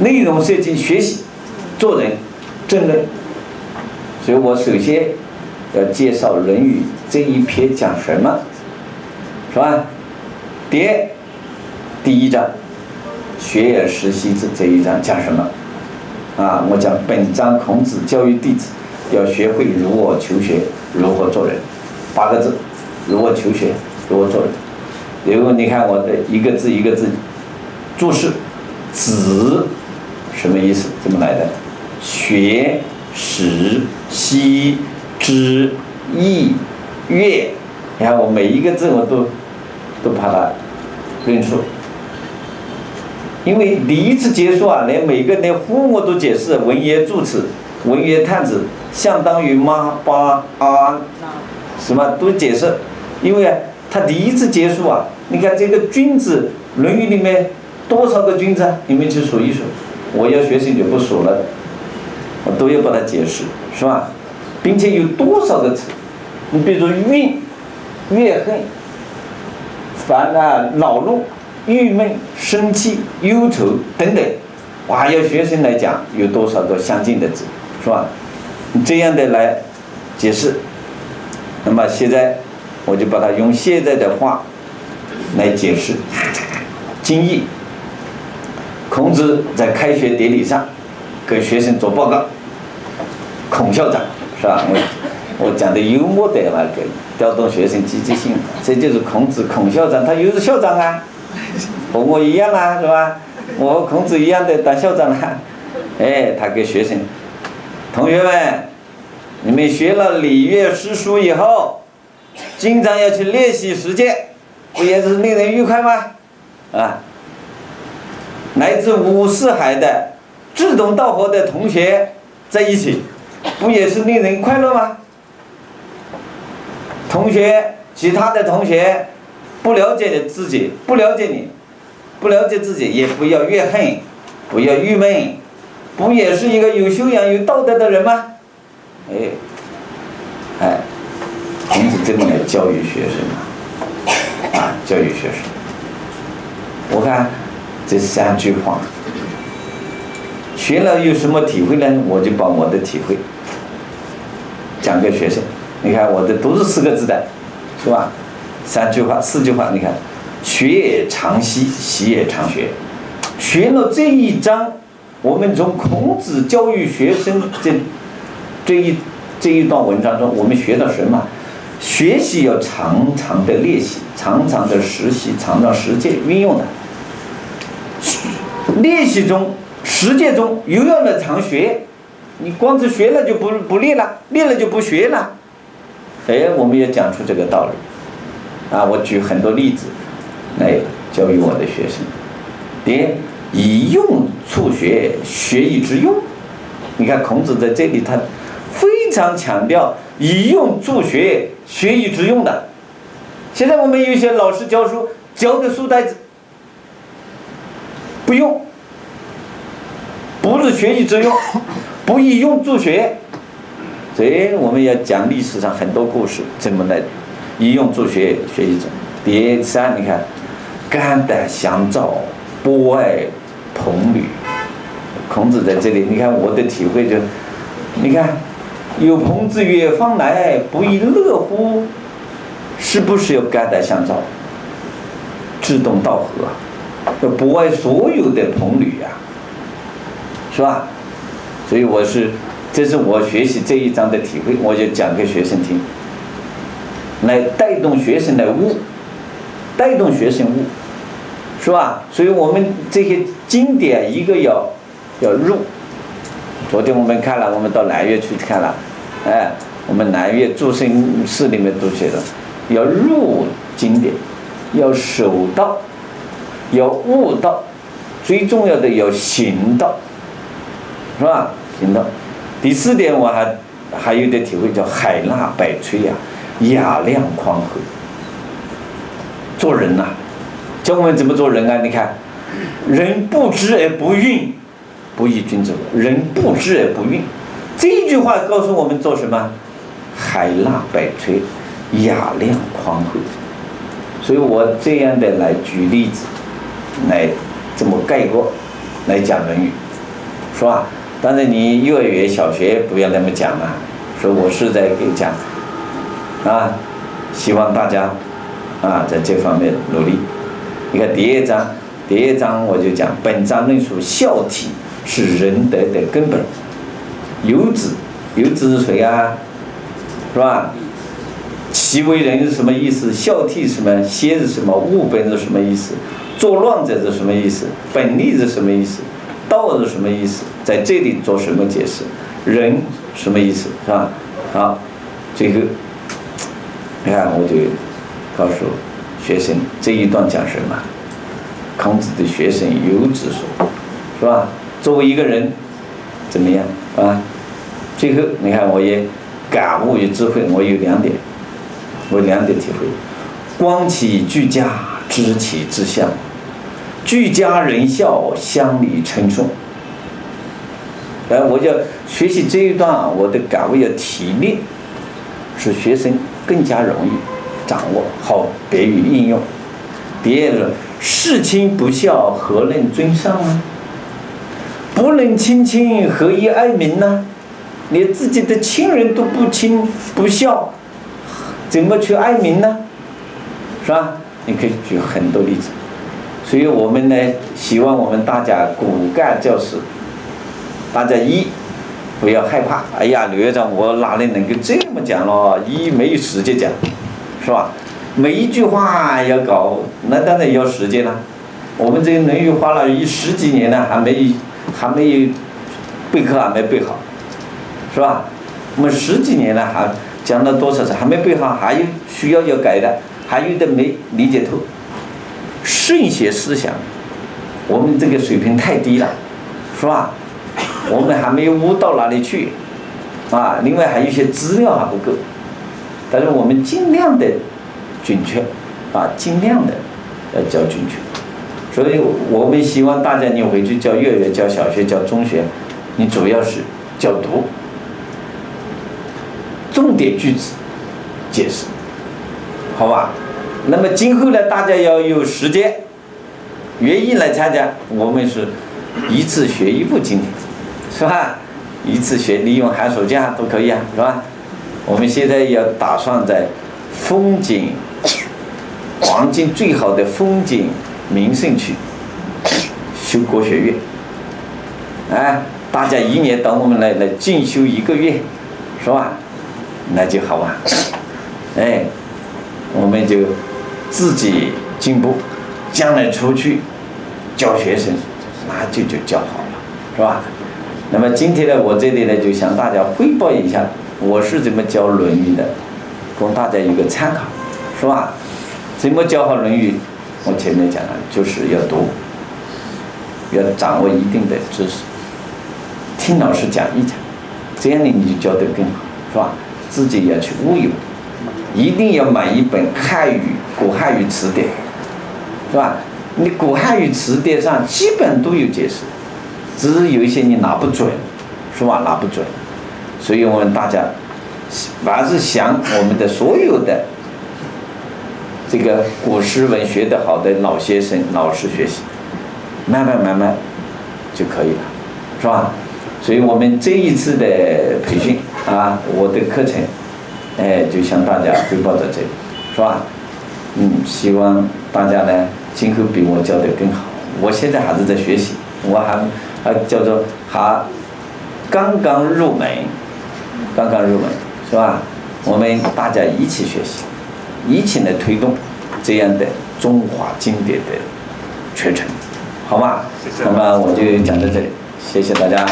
内容涉及学习、做人、政论，所以我首先要介绍《论语》这一篇讲什么，是吧？第一章学而时习之，这一章讲什么啊？我讲本章孔子教育弟子要学会如何求学，如何做人，8个字：如何求学，如何做人。如果你看我的一个字一个字注释，子什么意思？怎么来的？学、时、习、知、义、乐。你看我每一个字我都把它认出，因为第一次结束啊，连每个连乎我都解释，文言助词、文言探子，相当于嘛、巴、啊，什么都解释，因为他第一次结束啊，你看这个君子，《论语》里面多少个君子啊？你们去数一数，我要学生就不数了，我都要把它解释，是吧？并且有多少个词？你比如说怨、怨恨、烦啊、恼怒、郁闷、生气、忧愁等等，哇，要学生来讲有多少个相近的字，是吧？这样的来解释。那么现在我就把它用现在的话来解释经义。孔子在开学典礼上给学生做报告，孔校长是吧？我讲的幽默的嘛，给调动学生积极性，这就是孔子孔校长，他又是校长啊，和我一样啊，是吧？我和孔子一样的当校长啊。他给学生同学们，你们学了礼乐诗书以后，经常要去练习实践，不也是令人愉快吗？啊，来自5四海的志同道合的同学在一起，不也是令人快乐吗？同学，其他的同学不了解自己，不了解你，不了解自己，也不要怨恨，不要郁闷，不也是一个有修养有道德的人吗？孔子这么来教育学生啊，教育学生。我看这3句话学了有什么体会呢？我就把我的体会讲给学生。你看我的都是4个字的，是吧？3句话4句话，你看，学也常习，习也常学。学了这一章，我们从孔子教育学生这一段文章中，我们学到什么？学习要常常的练习，常常的实习，常常实践运用的。练习中、实践中又要了常学，你光是学了就不练了，练了就不学了。我们也讲出这个道理啊！我举很多例子来教育我的学生。以用促学，学以致用。你看孔子在这里，他非常强调以用助学，学以致用的。现在我们有些老师教书，教的书呆子，不用，不是学以致用，不以用助学。所以我们要讲历史上很多故事，怎么来以用助学，学以致用。第3，你看，肝胆相照，博爱同旅。孔子在这里，你看我的体会就，你看，有朋自远方来，不亦乐乎？是不是要肝胆相照，志同道合，要博爱所有的朋侣呀，是吧？所以这是我学习这一章的体会，我就讲给学生听，来带动学生来悟，带动学生悟，是吧？所以我们这些经典一个要入。昨天我们看了，我们到南岳去看了，我们南岳诸生寺里面都写的，要入经典，要守道，要悟道，最重要的要行道，是吧？行道。第4点，我还有点体会，叫海纳百川呀，雅量宽厚。做人呐，教我们怎么做人啊？你看，人不知而不愠，不亦君子。人不知而不愠，这一句话告诉我们做什么？海纳百川，雅量宽厚。所以我这样的来举例子，来这么概括来讲《论语》。是吧？当然你幼儿园、小学不要那么讲了，所以我是在给讲，啊，希望大家啊在这方面努力。你看第二章我就讲，本章论述孝悌是仁德的根本。有子是谁啊？是吧？其为人是什么意思？孝悌是什么？先是什么？务本是什么意思？作乱者是什么意思？本立是什么意思？道是什么意思？在这里做什么解释？人什么意思？是吧？好，最后你看我就告诉学生这一段讲什么？孔子的学生有子说，是吧？作为一个人怎么样啊？最后你看我也感悟与智慧，我有两点体会：观其居家，知其志向。居家仁孝，乡里称颂。我要学习这一段，我的感悟要提炼，使学生更加容易掌握好别于应用。第二个，事亲不孝，何能尊上呢？不能亲亲，何以爱民呢？连自己的亲人都不亲不孝，怎么去爱民呢？是吧？你可以举很多例子。所以我们呢，希望我们大家骨干教师，大家不要害怕。哎呀，刘院长，我哪里能够这么讲了？没有时间讲，是吧？每一句话要搞，那当然要时间了。我们这个《论语》花了10几年了，还没有备课，还没备好，是吧？我们10几年了，还讲了多少次，还没备好，还有需要改的，还有的没理解透。圣贤思想，我们这个水平太低了，是吧？我们还没有悟到哪里去，啊，另外还有一些资料还不够，但是我们尽量的准确，啊，尽量的要教准确。所以我们希望大家你回去教幼儿园、教小学、教中学，你主要是教读，重点句子解释，好吧？那么今后呢，大家要有时间，愿意来参加，我们是一次学一部经典，是吧？一次学，利用寒暑假都可以啊，是吧？我们现在要打算在风景环境最好的风景名胜区修国学院，啊，大家1年等我们来进修1个月，是吧？那就好玩，哎，我们就自己进步，将来出去教学生，那就教好了，是吧？那么今天呢，我这里呢就向大家汇报一下我是怎么教《论语》的，供大家有个参考，是吧？怎么教好《论语》？我前面讲了，就是要读，要掌握一定的知识，听老师讲一讲，这样呢你就教得更好，是吧？自己要去悟用，一定要买一本古汉语词典，是吧？你古汉语词典上基本都有解释，只是有一些你拿不准，是吧？拿不准，所以我们大家凡是想我们的所有的这个古诗文学的好的老先生、老师学习，慢慢就可以了，是吧？所以我们这一次的培训啊，我的课程，就向大家汇报到这里，是吧？希望大家呢今后比我教得更好。我现在还是在学习，我还叫做还刚刚入门，是吧？我们大家一起学习，一起来推动这样的中华经典的传承，好吧？那么我就讲到这里，谢谢大家。